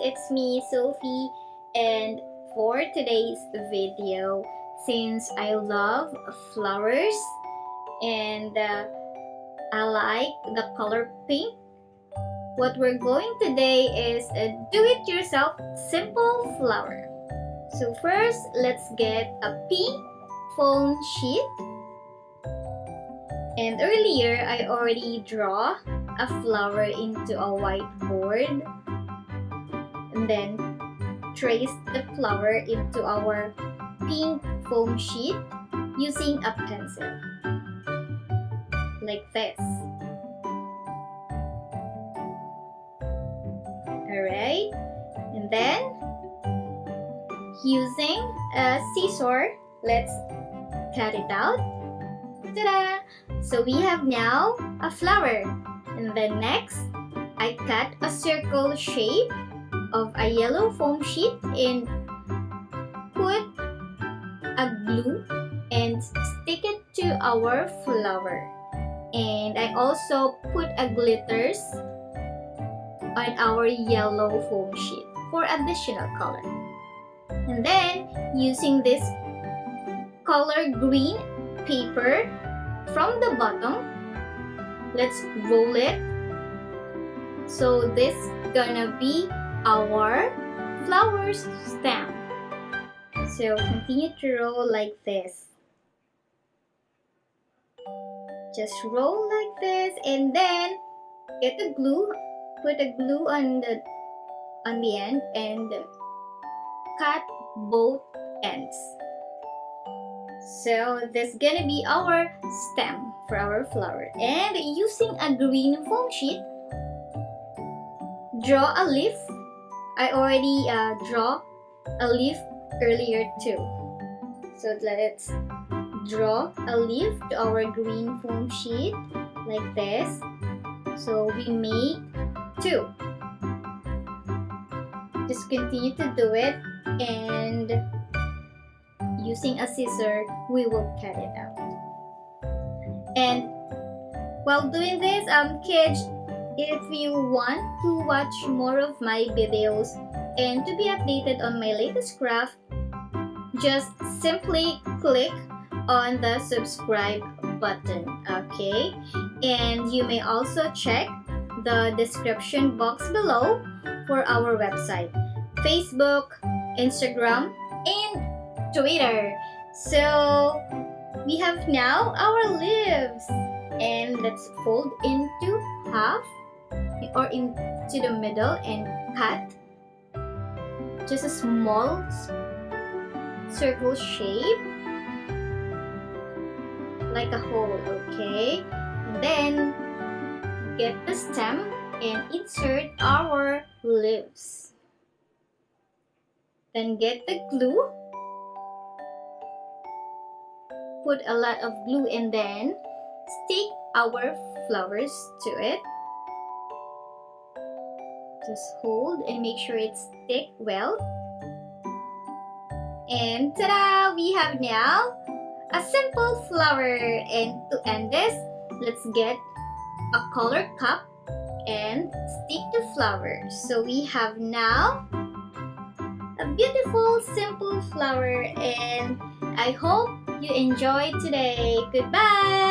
it's me, Sophie, and for today's video, since I love flowers and I like the color pink, what we're going today is a do-it-yourself simple flower. So first, let's get a pink foam sheet. And earlier, I already draw a flower into a whiteboard and then trace the flower into our pink foam sheet using a pencil like this. Alright, and then using a scissor, let's cut it out. Ta-da! So we have now a flower. And then next, I cut a circle shape of a yellow foam sheet and put a glue and stick it to our flower. And I also put a glitters on our yellow foam sheet for additional color. And then using this color green paper from the bottom, let's roll it. So this gonna be our flower's stem. So continue to roll like this. Just roll like this and then get the glue, put a glue on the end and cut both ends. So this is gonna be our stem for our flower. And using a green foam sheet, draw a leaf. I already draw a leaf earlier too. So let's draw a leaf to our green foam sheet like this. So we make two. Just continue to do it, and using a scissor, we will cut it out. And while doing this, kids, if you want to watch more of my videos and to be updated on my latest craft, just simply click on the subscribe button, okay? And you may also check the description box below for our website, Facebook, Instagram, and Twitter. So we have now our leaves, and let's fold into half or into the middle and cut just a small circle shape like a hole, okay? And then get the stem and insert our leaves. Then get the glue, put a lot of glue and then stick our flowers to it. Just hold and make sure it sticks well. And ta-da! We have now a simple flower. And to end this, let's get a color cup and stick the flowers. So we have now a beautiful simple flower, and I hope you enjoyed today. Goodbye!